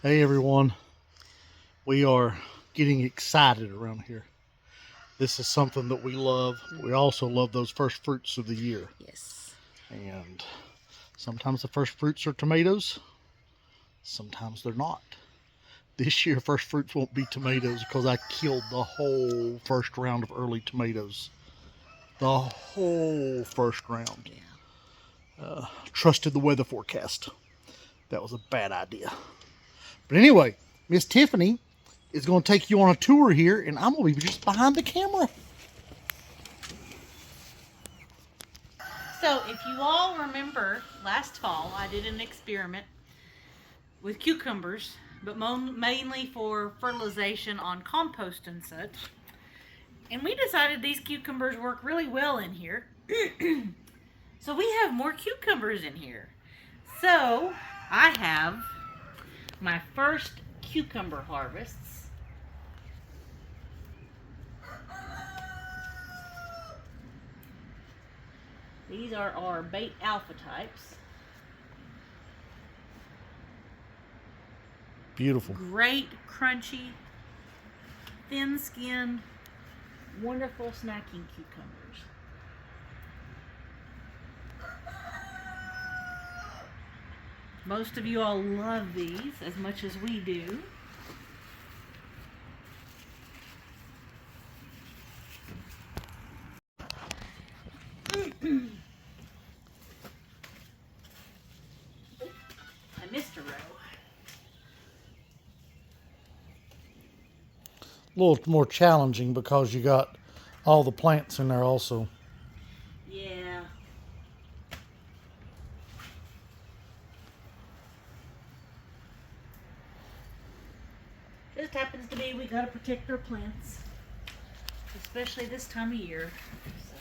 Hey everyone, we are getting excited around here. This is something that we love. We also love those first fruits of the year. Yes. And sometimes the first fruits are tomatoes, sometimes they're not. This year, first fruits won't be tomatoes because I killed the whole first round of early tomatoes. The whole first round. Yeah. Trusted the weather forecast. That was a bad idea. But anyway, Miss Tiffany is going to take you on a tour here, and I'm going to be just behind the camera. So, if you all remember last fall, I did an experiment with cucumbers, but mainly for fertilization on compost and such. And we decided these cucumbers work really well in here. So, we have more cucumbers in here. So, I have my first cucumber harvests. These are our bait alpha types. Beautiful. Great, crunchy, thin skinned, wonderful snacking cucumbers. Most of you all love these as much as we do. I missed a row. A little more challenging because you got all the plants in there also. Yeah. Just happens to be we gotta protect our plants, especially this time of year. So.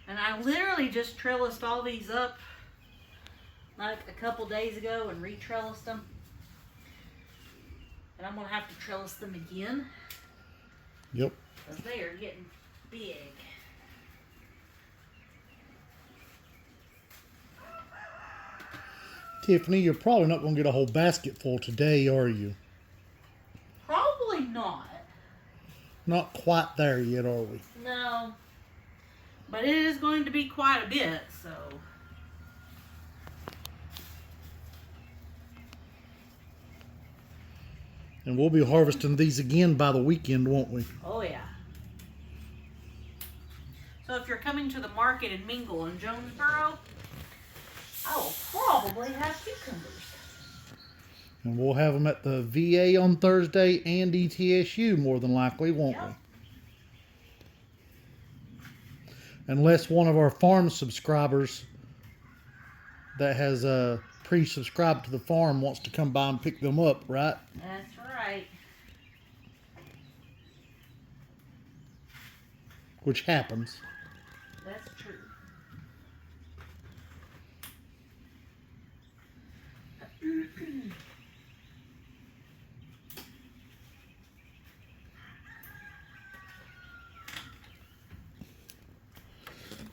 And I literally just trellised all these up like a couple days ago and re-trellised them. And I'm gonna have to trellis them again. Yep. Because they are getting big. Tiffany, you're probably not going to get a whole basket full today, are you? Probably not. Not quite there yet, are we? No. But it is going to be quite a bit, so. And we'll be harvesting these again by the weekend, won't we? Oh, yeah. So if you're coming to the market in Mingle in Jonesboro, I will probably have cucumbers. And we'll have them at the VA on Thursday and ETSU more than likely, won't Yep. we? Unless one of our farm subscribers that has pre-subscribed to the farm wants to come by and pick them up, right? That's right. Which happens. That's true.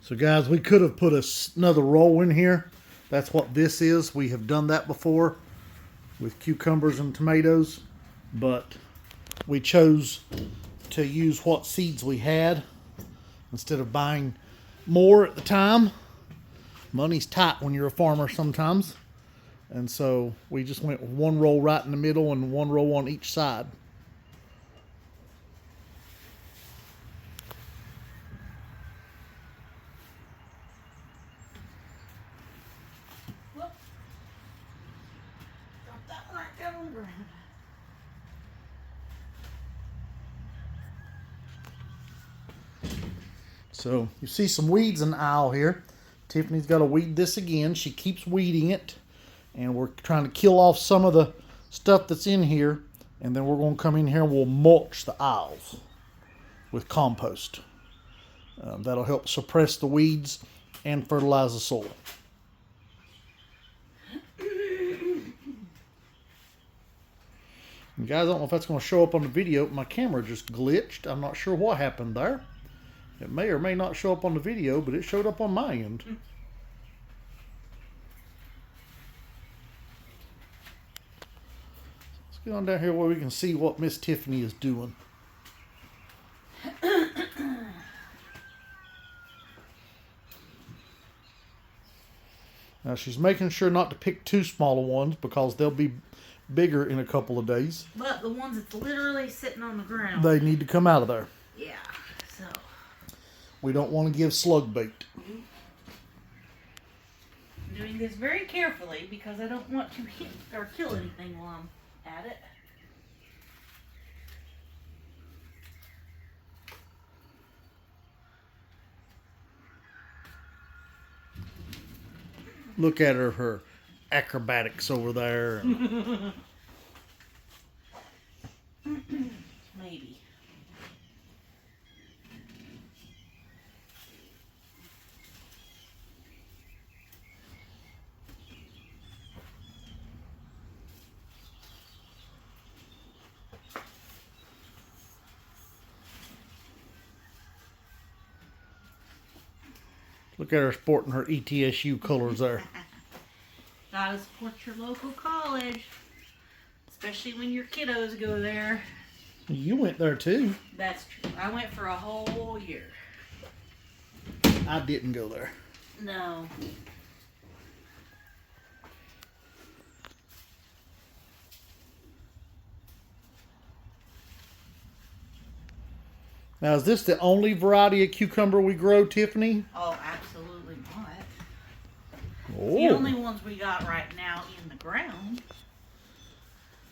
So guys, we could have put another roll in here. That's what this is. We have done that before with cucumbers and tomatoes, but we chose to use what seeds we had instead of buying more at the time. Money's tight when you're a farmer sometimes. And so we just went with one roll right in the middle and one roll on each side. Whoop. Drop that one right down on the ground. So you see some weeds in the aisle here. Tiffany's got to weed this again. She keeps weeding it. And we're trying to kill off some of the stuff that's in here. And then we're going to come in here and we'll mulch the aisles with compost. That'll help suppress the weeds and fertilize the soil. guys, I don't know if that's going to show up on the video. My camera just glitched. I'm not sure what happened there. It may or may not show up on the video, but it showed up on my end. Let's get on down here where we can see what Miss Tiffany is doing. Now she's making sure not to pick too smaller ones because they'll be bigger in a couple of days. But the ones that's literally sitting on the ground. They need to come out of there. Yeah, so. We don't want to give slug bait. I'm doing this very carefully because I don't want to hit or kill anything while I'm at it. Look at her acrobatics over there. Maybe. Look at her sporting her ETSU colors there. Gotta support your local college. Especially when your kiddos go there. You went there too. That's true. I went for a whole year. I didn't go there. No. Now, is this the only variety of cucumber we grow, Tiffany? Oh, absolutely not. Oh. The only ones we got right now in the ground.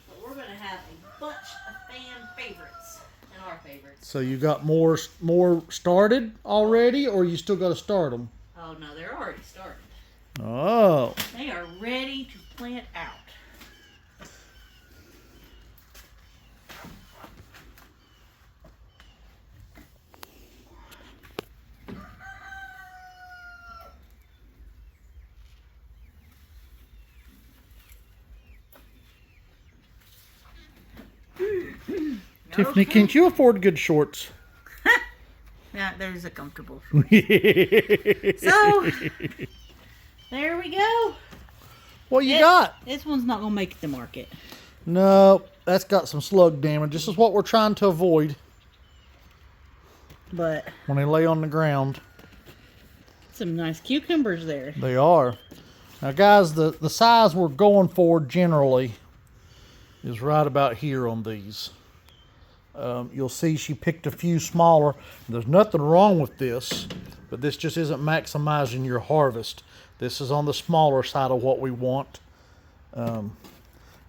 But we're going to have a bunch of fan favorites and our favorites. So you got more started already, or you still got to start them? Oh, no, they're already started. Oh. They are ready to plant out. Tiffany, Okay. can't you afford good shorts? Yeah, there's a comfortable. So, So, there we go. what you got? This one's not going to make the market. No, that's got some slug damage. This is what we're trying to avoid But when they lay on the ground. some nice cucumbers there. They are. Now, guys, the size we're going for generally is right about here on these. You'll see she picked a few smaller. There's nothing wrong with this, but this just isn't maximizing your harvest. This is on the smaller side of what we want. And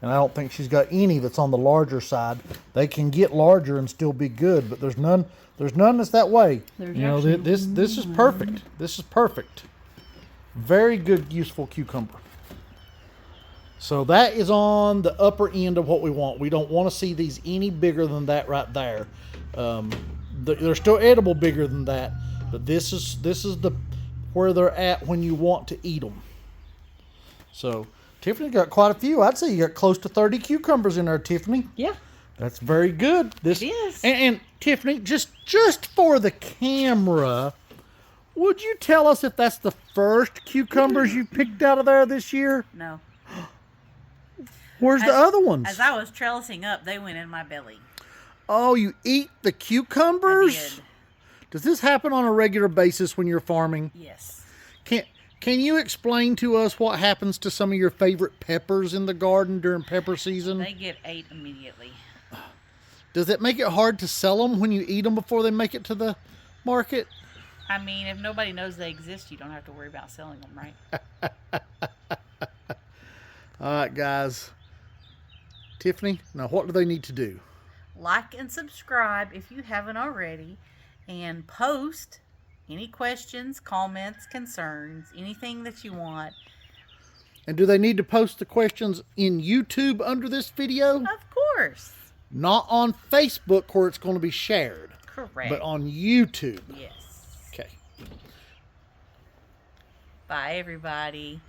I don't think she's got any that's on the larger side. They can get larger and still be good, but there's none that's that way. There's You know, actually this is perfect. This is perfect. Very good, useful cucumber. So that is on the upper end of what we want. We don't want to see these any bigger than that right there. They're still edible bigger than that, but this is the where they're at when you want to eat them. So Tiffany got quite a few. I'd say you got close to 30 cucumbers in there, Tiffany. Yeah. That's very good. This It is. And Tiffany, just for the camera, would you tell us if that's the first cucumbers you picked out of there this year? No. Where's the other ones? As I was trellising up, they went in my belly. Oh, you eat the cucumbers? I did. Does this happen on a regular basis when you're farming? Yes. Can you explain to us what happens to some of your favorite peppers in the garden during pepper season? They get ate immediately. Does it make it hard to sell them when you eat them before they make it to the market? I mean, if nobody knows they exist, you don't have to worry about selling them, right? All right, guys. Tiffany, now what do they need to do? Like and subscribe if you haven't already, and post any questions, comments, concerns, anything that you want. And do they need to post the questions in YouTube under this video? Of course. Not on Facebook where it's going to be shared, Correct. but on YouTube. Yes. Okay. Bye, everybody.